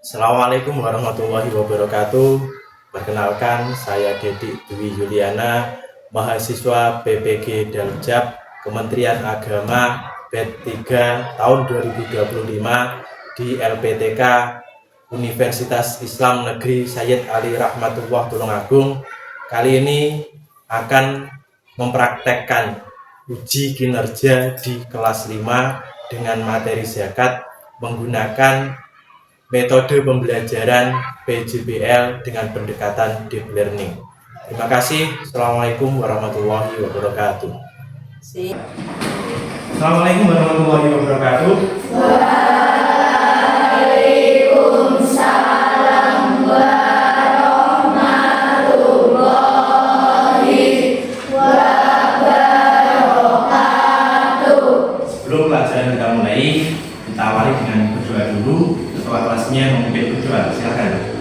Assalamualaikum warahmatullahi wabarakatuh. Perkenalkan, saya Dedi Dwi Yuliana, mahasiswa PPG Daljab Kementerian Agama BED 3 tahun 2025 di LPTK Universitas Islam Negeri Sayyid Ali Rahmatullah Tulungagung. Kali ini akan mempraktekkan uji kinerja di kelas 5 dengan materi zakat menggunakan metode pembelajaran PJBL dengan pendekatan deep learning. Terima kasih. Assalamualaikum warahmatullahi wabarakatuh. Assalamualaikum warahmatullahi wabarakatuh. Waalaikumsalam warahmatullahi wabarakatuh. Sebelum pelajaran kita mulai, kita awali dengan berdoa dulu. Ketua kelasnya memimpin berdoa. Silakan.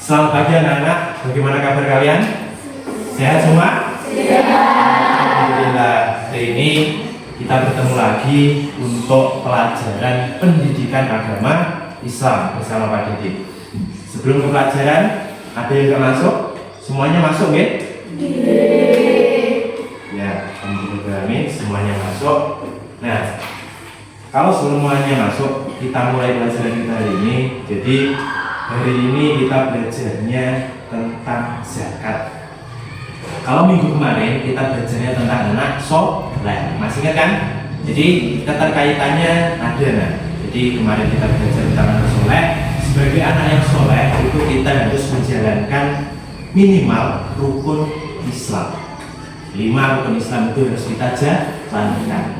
Selamat pagi anak-anak, bagaimana kabar kalian? Sehat semua? Sehat. Alhamdulillah. Hari ini kita bertemu lagi untuk pelajaran pendidikan agama Islam bersama Pak Didi. Sebelum ke pelajaran, ada yang nggak masuk? Semuanya masuk ya? Ya, alhamdulillah, semuanya masuk. Nah, kalau semuanya masuk, kita mulai pelajaran kita hari ini. Jadi hari ini kita belajarnya tentang zakat. Kalau minggu kemarin kita belajarnya tentang anak soleh, masih ingat kan? Jadi keterkaitannya ada. Nah, jadi kemarin kita belajar tentang anak soleh. Sebagai anak yang soleh itu kita harus menjalankan minimal rukun Islam. 5 rukun Islam itu harus kita jalankan.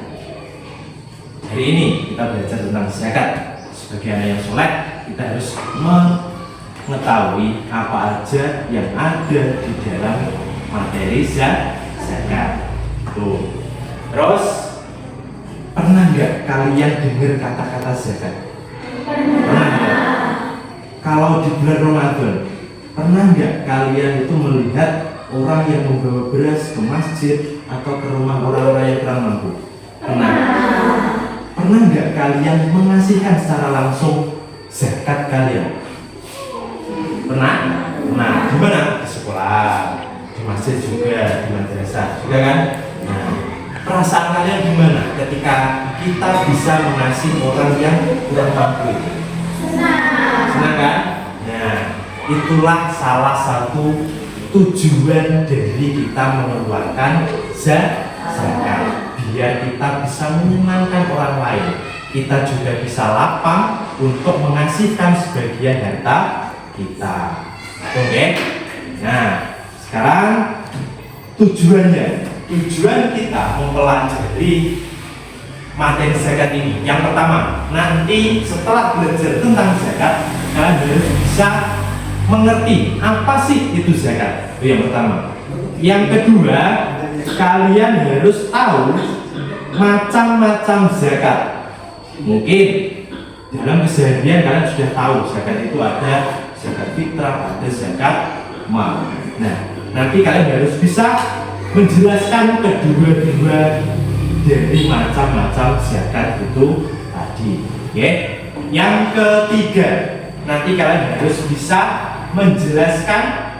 Hari ini kita belajar tentang zakat. Sebagai anak yang soleh, kita harus mengetahui apa aja yang ada di dalam materi zakat. Tuh. Terus, pernah nggak kalian dengar kata-kata zakat? Pernah nggak? Kalau di bulan Ramadan, pernah nggak kalian itu melihat orang yang membawa beras ke masjid atau ke rumah orang-orang yang kurang mampu? Pernah? Pernah nggak kalian mengasihkan secara langsung zakat kalian? Pernah? Nah, di mana? Di sekolah, di masjid juga, di madrasah juga kan? Nah, perasaan kalian gimana ketika kita bisa mengasih orang yang kurang mampu? Senang kan? Nah, itulah salah satu tujuan dari kita mengeluarkan zakat. Biar kita bisa menyenangkan orang lain, kita juga bisa lapang untuk mengasihkan sebagian harta kita. Oke? Nah, sekarang tujuan kita mempelajari materi zakat ini. Yang pertama, nanti setelah belajar tentang zakat, kalian harus bisa mengerti apa sih itu zakat. Itu yang pertama. Yang kedua, kalian harus tahu macam-macam zakat. Mungkin dalam keseharian kalian sudah tahu zakat itu ada zakat fitrah, ada zakat mal. Nah, nanti kalian harus bisa menjelaskan kedua-dua dari macam-macam zakat itu tadi. Oke? Yang ketiga, nanti kalian harus bisa menjelaskan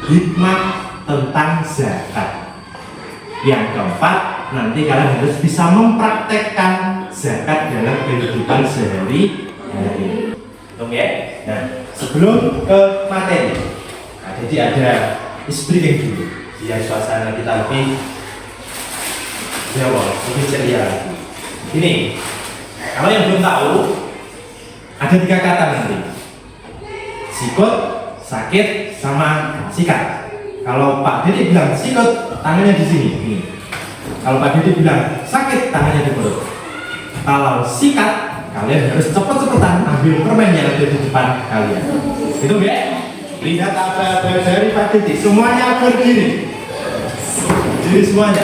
hikmah tentang zakat. Yang keempat, nanti kalian harus bisa mempraktekkan zakat dalam kehidupan sehari-hari. Oke? Nah, sebelum ke materi, jadi ada briefing dulu biar suasana kita lebih lebih ceria lagi. Ini, kalau yang belum tahu, ada 3 kata nanti: sikut, sakit, sama sikat. Kalau Pak Dede bilang sikut, tangannya di sini. Ini. Kalau Pak Dede bilang sakit, tangannya di perut. Kalau sikat, kalian harus cepet-cepetan ambil permen yang ada di depan kalian. Itu ya? Lihat apa dari Pak Dede, semuanya berdiri. Berdiri semuanya.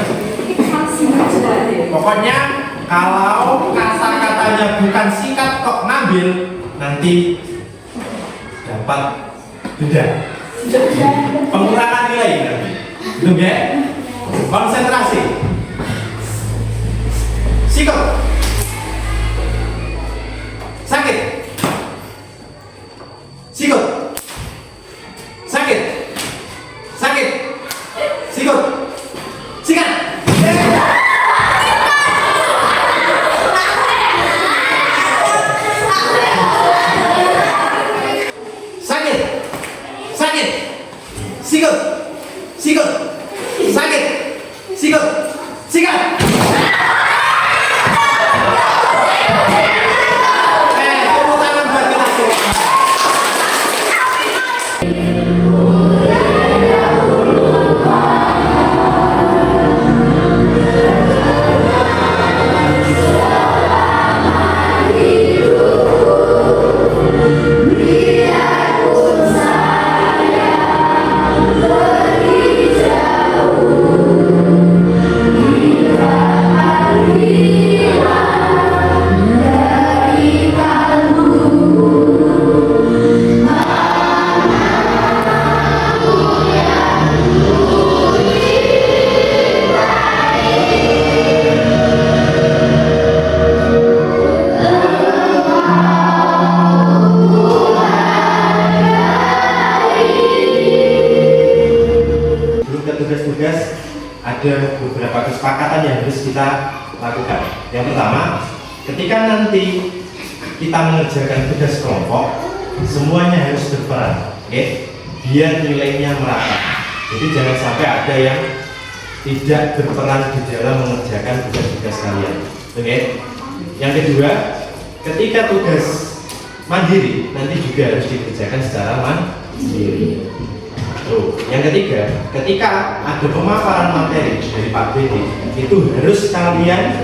Pokoknya kalau kata-katanya bukan sikat kok ngambil, nanti dapat denda. Pengurangan nilai nanti. Itu ya? Konsentrasi. Sikut. Sakit. Sikut. Sakit. Sakit. Sikut. Sikat. Sakit. Sakit. Sikut. Sikut. Sakit. Sikut. Sikat. Tepuk tangan buat kita semua. Tugas-tugas ada beberapa kesepakatan yang harus kita lakukan. Yang pertama, ketika nanti kita mengerjakan tugas kelompok, semuanya harus berperan, oke? Biar nilainya merata. Jadi jangan sampai ada yang tidak berperan di dalam mengerjakan tugas-tugas kalian, oke? Yang kedua, ketika tugas mandiri nanti juga harus dikerjakan secara mandiri. Tuh. Yang ketiga, ketika ada pemaparan materi dari Pak Dede, itu harus kalian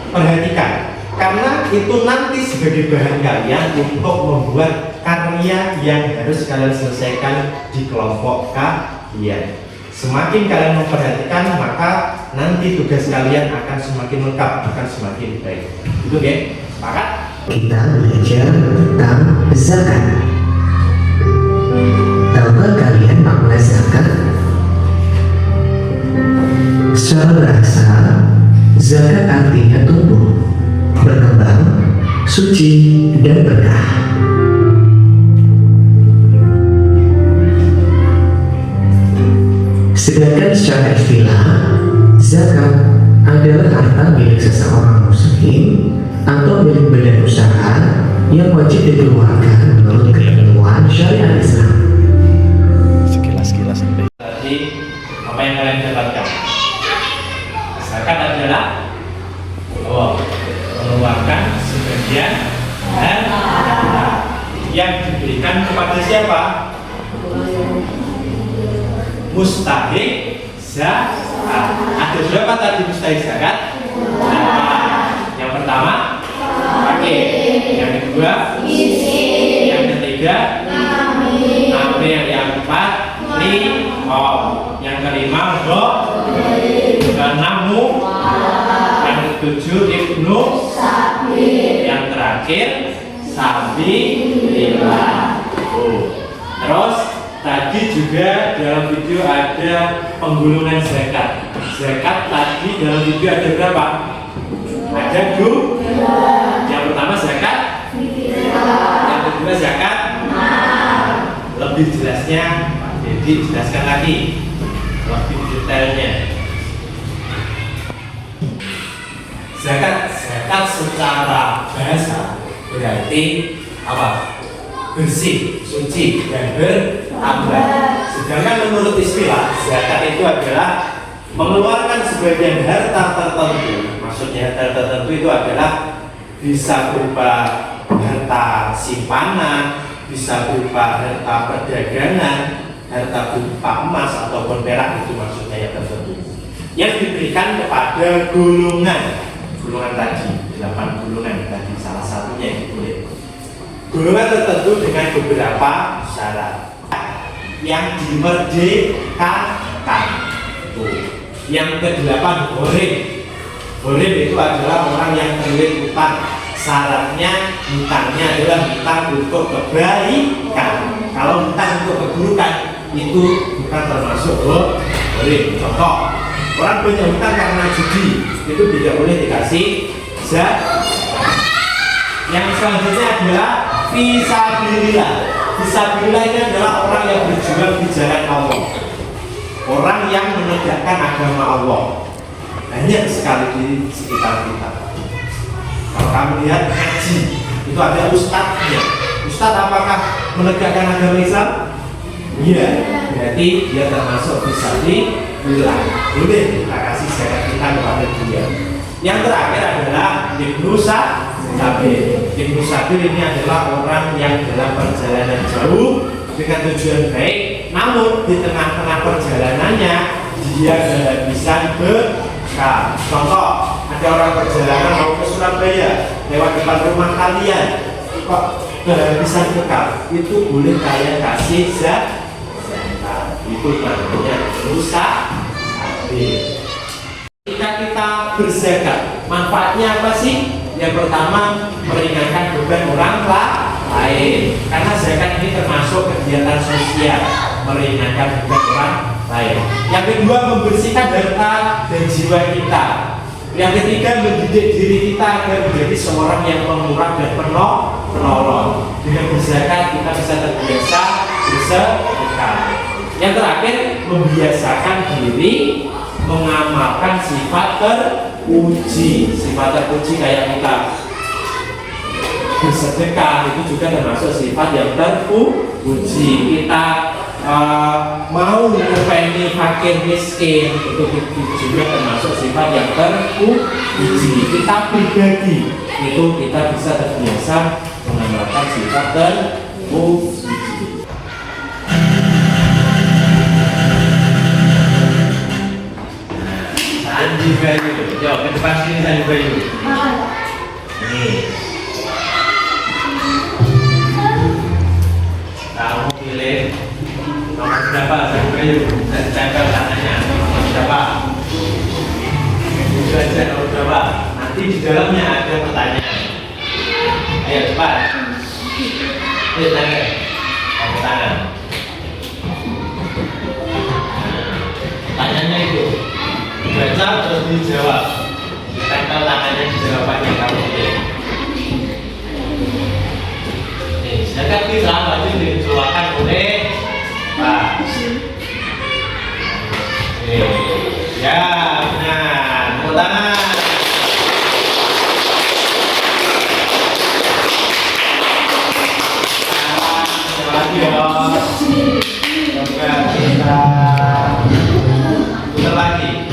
perhatikan, karena itu nanti sebagai bahan kalian untuk membuat karya yang harus kalian selesaikan di kelompok kalian. Semakin kalian memperhatikan, maka nanti tugas kalian akan semakin lengkap, akan semakin baik. Itu ya, sepakat? Kita belajar tentang zakat. Tahukah kalian makna zakat? Secara bahasa, zakat artinya tumbuh, berkembang, suci, dan berkah. Sedangkan secara istilah, zakat adalah harta milik seseorang muslim atau milik badan usaha yang wajib dikeluarkan menurut ketentuan syariat Islam. Sekilas Tadi apa yang kalian dapatkan? Zakat adalah mengeluarkan sebagian harta yang diberikan kepada siapa? Mustahik zakat. Ada berapa tadi mustahik zakat? Yang pertama pakai, yang kedua yang ketiga ambil, yang keempat yang kelima keenam yang ketujuh ibnu, yang terakhir sabi lima. Terus tadi juga dalam video ada penggulungan zakat. Zakat tadi dalam video ada berapa? Ada dua. Yang pertama zakat, yang kedua zakat. Lebih jelasnya jadi jelaskan lagi lebih detailnya. Zakat secara bahasa berarti apa? Bersih, suci, dan bertambah. Sedangkan menurut istilah, zakat itu adalah mengeluarkan sebagian harta tertentu. Maksudnya harta tertentu itu adalah bisa berupa harta simpanan, bisa berupa harta perdagangan, harta berupa emas ataupun perak, itu maksudnya yang tertentu, yang diberikan kepada golongan tadi, 8 golongan tadi, salah satunya yang boleh. Golongan tertentu dengan beberapa syarat yang dimerdekakan. Yang ke-8, Gharim itu adalah orang yang terlilit utang. Syaratnya hutangnya adalah hutang untuk kebaikan. Kalau hutang untuk keburukan itu bukan termasuk Gharim. Contoh, orang punya hutang karena judi, itu tidak boleh dikasih zakat. Yang selanjutnya adalah fisabilillah. Fisabilillah ini adalah orang yang berjuang di jalan Allah, orang yang menegakkan agama Allah. Banyak sekali di sekitar kita. Kalau kamu lihat haji, itu ada ustadznya. Ustadz apakah menegakkan agama Islam? Iya, berarti dia termasuk fisabilillah. Boleh kita kasih zakat kita kepada dia. Yang terakhir adalah Ibnu Sabil. Ibnu Sabil ini adalah orang yang dalam perjalanan jauh dengan tujuan baik, namun di tengah-tengah perjalanannya dia kehabisan bekal. Contoh, ada orang perjalanan mau ke Surabaya, lewat depan rumah kalian, kok kehabisan bekal, itu boleh kalian kasih zakat. Itu namanya Ibnu Sabil. Ketika kita berzakat, manfaatnya apa sih? Yang pertama, meringankan beban orang lain, karena zakat ini termasuk kegiatan sosial, meringankan beban orang lain. Yang kedua, membersihkan harta dan jiwa kita. Yang ketiga, mendidik diri kita agar menjadi seorang yang pemurah dan penolong. Dengan berzakat kita bisa terbiasa bersedekah. Yang terakhir, membiasakan diri mengamalkan sifat terpuji. Sifat terpuji kayak kita bersedekah, itu juga termasuk sifat yang terpuji. Kita mau mempunyai fakir miskin, itu juga termasuk sifat yang terpuji. Kita pribadi itu kita bisa terbiasa mengamalkan sifat terpuji. Sandi Bayu, jauh ke depan sini Sandi Bayu. Nih, kamu pilih nomor berapa Sandi Bayu? Dan tempel tangannya nomor berapa? Itu aja nomor berapa? Nanti di dalamnya ada pertanyaan. Ayo cepat. Lihat tangan, kamu tangan. Pertanyaannya itu baca terus dijawab, ditempel tangannya di jawabannya kamu pilih. Zakat fitrah wajib dikeluarkan oleh Pak. Ya benar, tepuk tangan. Terima kasih bos. Semoga kita putar lagi.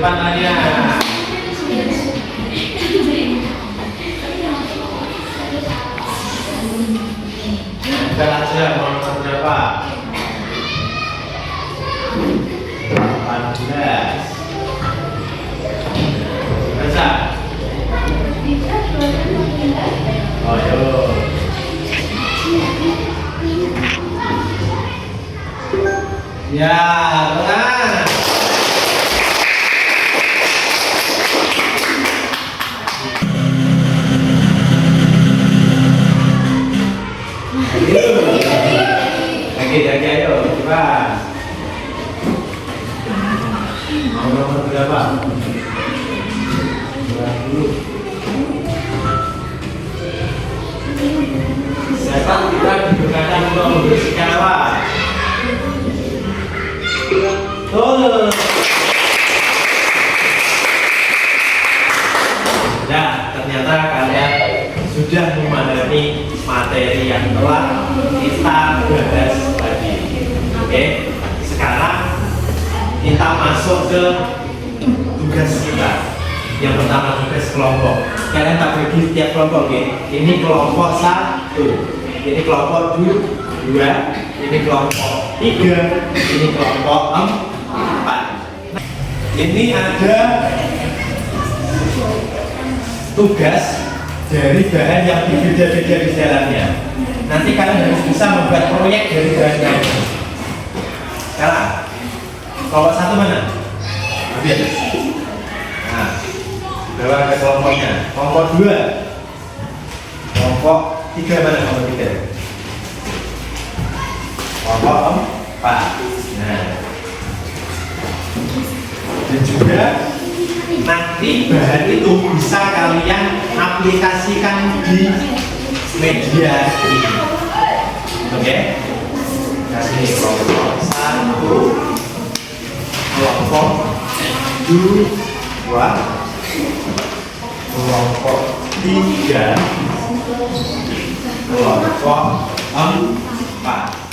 Tangannya kita aja nomor berapa? 18. Baca. Oh yuk. Ya, tenang. Lagi ayo, cepat. Nomor berapa? 20. Zakat kita digunakan untuk membersihkan apa? Betul. Nah, ternyata kalian sudah memahami materi yang telah kita bahas tadi. Oke, sekarang kita masuk ke tugas kita. Yang pertama tugas kelompok. Kalian tak bagi setiap kelompok, oke? Ini kelompok 1, ini kelompok 2, ini kelompok 3, ini kelompok 4. Ini ada tugas dari bahan yang berbeda-beda di dalamnya. Nanti kalian harus bisa membuat proyek dari bahan-bahan. Sekarang, kelompok 1 mana? Ambil. Nah, bawa ke kelompoknya. Kelompok 2, kelompok 3 mana? Kelompok 3, kelompok 4. Nah, dan juga nanti bahan itu bisa kalian aplikasikan di media ini. Oke? Kasih kelompok 1, kelompok 2, kelompok 3, kelompok 4.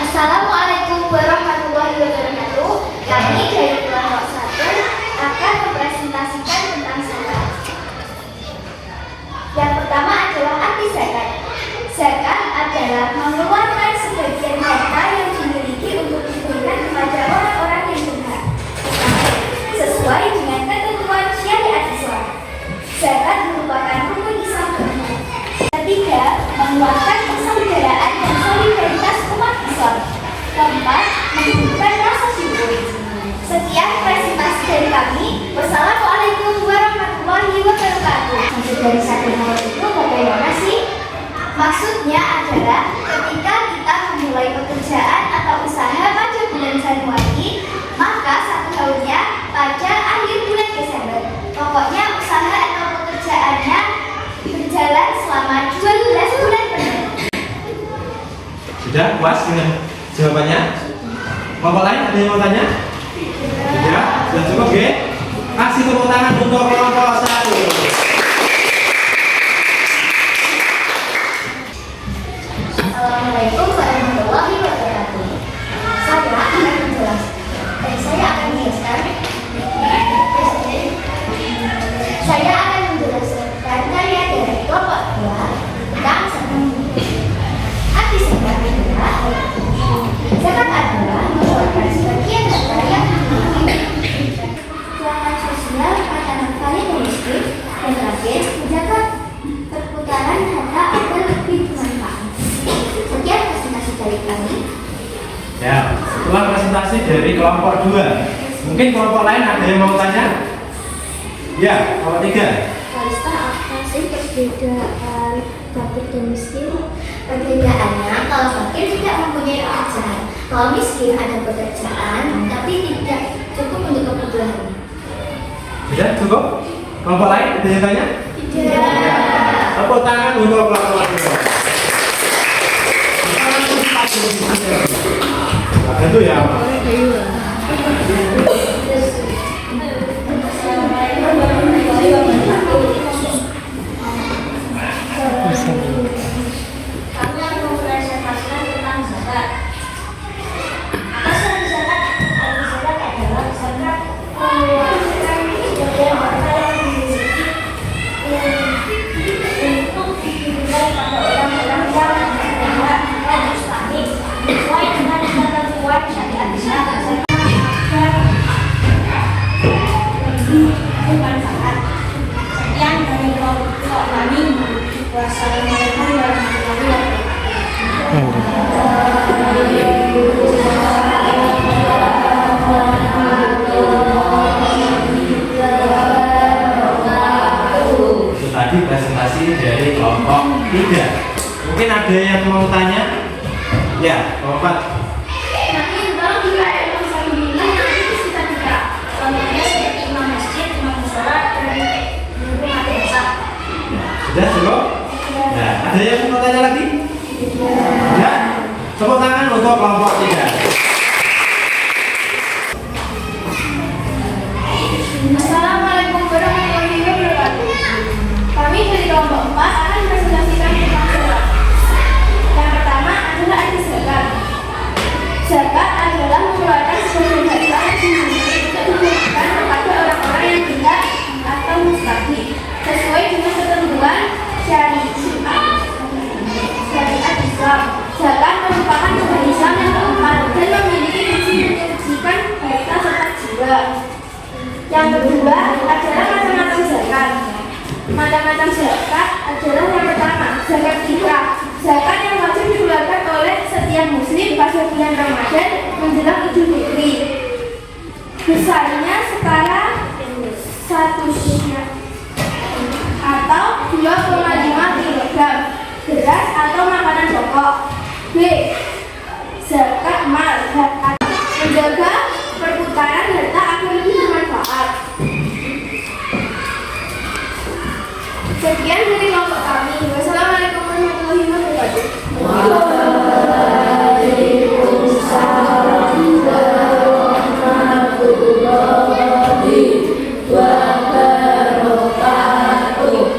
Assalamualaikum warahmatullahi wabarakatuh. Kami dari kelompok 1 akan mempresentasikan tentang zakat. Yang pertama adalah arti zakat. Zakat adalah mengeluarkan sebagian harta yang dimiliki untuk diberikan kepada orang-orang yang berhak, sesuai dengan ketentuan syariat Islam. Zakat merupakan rukun Islam keempat. Ketiga, menguatkan persaudaraan dan solidaritas umat Islam. Keempat, menumbuhkan rasa syukur. Sekian presentasi dari kami. Wassalamualaikum warahmatullahi wabarakatuh. Maksud dari satu hal itu bagaimana sih? Maksudnya adalah ketika kita memulai pekerjaan atau usaha pada bulan Januari, maka satu tahunnya pada akhir bulan Desember. Pokoknya usaha atau pekerjaannya berjalan selama 12 bulan penuh. Sudah puas dengan jawabannya? Kelompok lain ada yang mau tanya? Tidak? Sudah cukup, oke? Kasih tepuk tangan untuk kelompok 1. Assalamualaikum warahmatullahi warahmatullahi wabarakatuh. Saya akan menjelaskan karya dari kelompok 2 tentang zakat. Arti zakat adalah mengeluarkan sebagian harta yang dimiliki kebutuhan sosial pada nafkah miskin, dan terakhir menjaga perputaran harta agar lebih bermanfaat. Sekian presentasi dari kami. Ya, setelah presentasi dari kelompok 2, mungkin kelompok lain ada yang mau tanya? Ya, kelompok 3. Apa sih perbedaan fakir dan miskin? Perbedaannya, kalau fakir tidak mempunyai pekerjaan, kalau miskin ada pekerjaan tapi tidak cukup untuk kebutuhannya. Sudah cukup? Kelompok lain ada yang tanya? Tidak. Tepuk tangan untuk kelompok 2. Itu ya. Kami akan mempresentasikan tentang zakat. Apa sih zakat? Arti zakat adalah zakat mengeluarkan sebagian harta yang dimiliki untuk diberikan pada orang-orang yang berhak atau mustahik sesuai dengan ketentuan syariat Islam. Bukan zakat. Sekian dari kelompok kami. Wassalamualaikum warahmatullahi wabarakatuh. Itu tadi presentasi dari kelompok 3. Mungkin ada yang mau tanya? Ya, kelompok 4. Nanti kalau jika ada yang bisa membimbing, nanti kita juga. Contohnya seperti imam masjid, imam mushola, dan guru madrasah. Sudah cukup? Ya, ada yang mau tanya lagi? Ya, tepuk tangan untuk kelompok 3. Assalamualaikum warahmatullahi wabarakatuh. Kami dari kelompok 4 akan presentasikan tentang zakat. Yang pertama adalah arti zakat. Zakat adalah mengeluarkan sebagian harta yang dimiliki untuk diberikan kepada orang-orang yang berhak atau mustahik sesuai dengan ketentuan syariat Islam. Zakat merupakan rukun Islam yang keempat dan memiliki fungsi menyucikan harta serta jiwa. Yang kedua adalah macam-macam zakat. Macam-macam zakat adalah yang pertama, zakat fitrah. Zakat yang wajib dikeluarkan oleh setiap muslim pada bulan Ramadan menjelang Idul Fitri. Besarnya setara 1 syiah atau 2,5 kg beras atau makanan pokok. B. Zakat mal, zakat menjaga perputaran harta agar lebih bermanfaat. Sekian dari kelompok kami. Wassalamualaikum warahmatullahi wabarakatuh. Waalaikumsalam warahmatullahi wabarakatuh.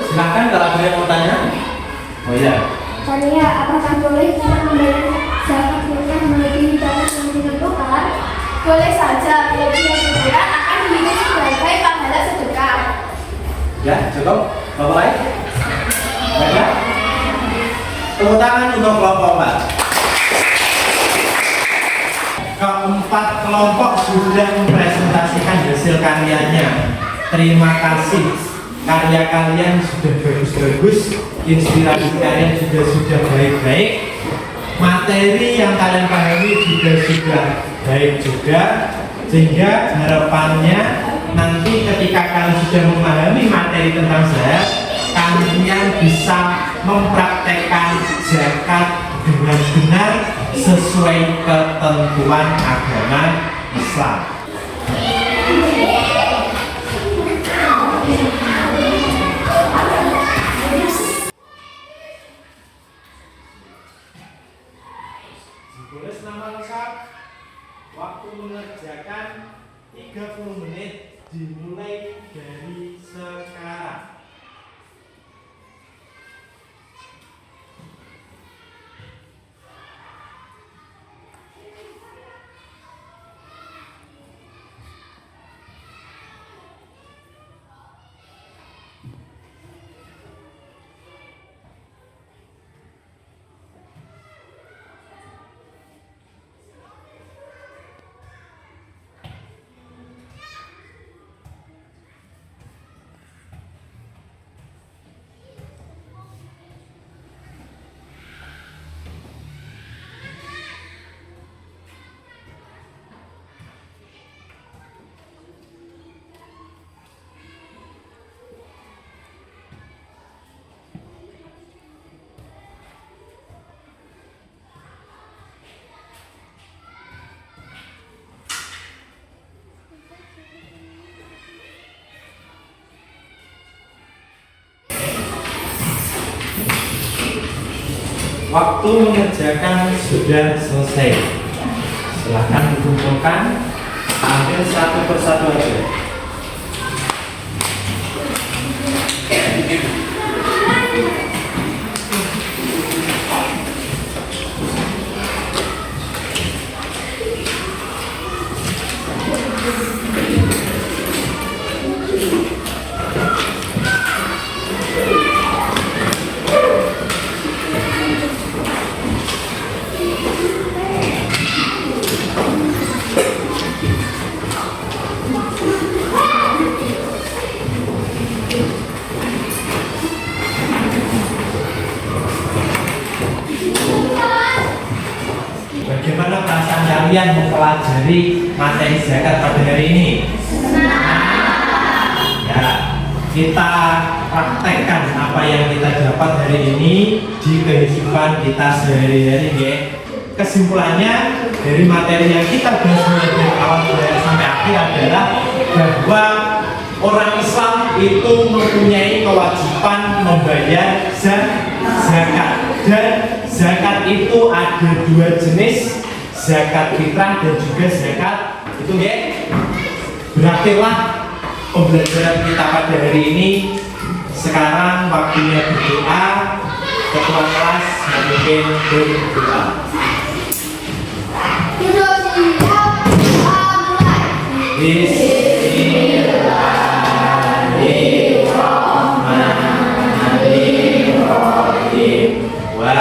Silakan kalau ada yang mau tanya. Oh ya. Tania, apakah boleh kita membayar zakat fitrah melebihi batas yang ditentukan? Boleh saja, melebihi yang ditentukan akan dihitung sebagai pahala sedekah. Ya, cukup. Kelompok lain? Banyak? Tepuk tangan untuk kelompok 4. Keempat kelompok sudah mempresentasikan hasil karyanya. Terima kasih. Karya kalian sudah bagus-bagus, inspirasi kalian juga sudah baik-baik, materi yang kalian pahami juga sudah baik juga, sehingga harapannya nanti ketika kalian sudah memahami materi tentang zakat, kalian bisa mempraktekkan zakat dengan benar sesuai ketentuan agama Islam. Ditulis nama lengkap, waktu mengerjakan 30 menit dimulai dari sekarang. waktu mengerjakan sudah selesai. Silahkan dikumpulkan, ambil satu persatu aja. Bagaimana perasaan kalian mempelajari materi zakat pada hari ini? Ya, kita praktekkan apa yang kita dapat hari ini di kehidupan kita sehari-hari, ya. Kesimpulannya dari materi yang kita bahas dari awal sampai akhir adalah bahwa orang Islam itu mempunyai kewajiban membayar zakat, dan zakat itu ada dua jenis, zakat fitrah dan juga zakat itu, ya. Berakhirlah pembelajaran kita pada hari ini. Sekarang waktunya berdoa. Ketua kelas memimpin berdoa. Bismillahirrahmanirrahim. Wal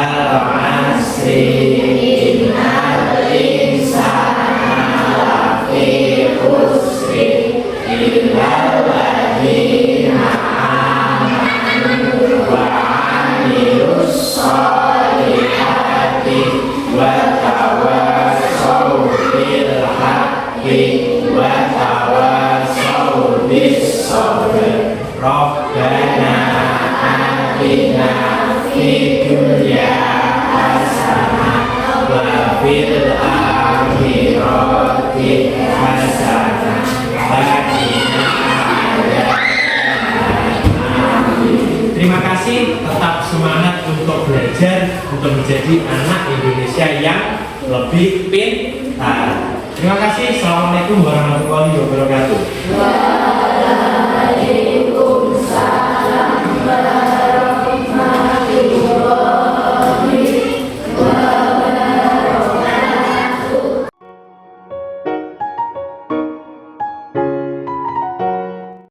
'asri innal insana lafi khusrin illal ladzina amanu wa 'amilus sholihati wa tawassaw bil haqqi wa tawassaw bis sabr. Rabbana atina fid dunya hasanah wa fil akhirati hasanah wa qina adzabannar. Terima kasih, tetap semangat untuk belajar untuk menjadi anak Indonesia yang lebih pintar. Terima kasih. Assalamualaikum warahmatullahi wabarakatuh.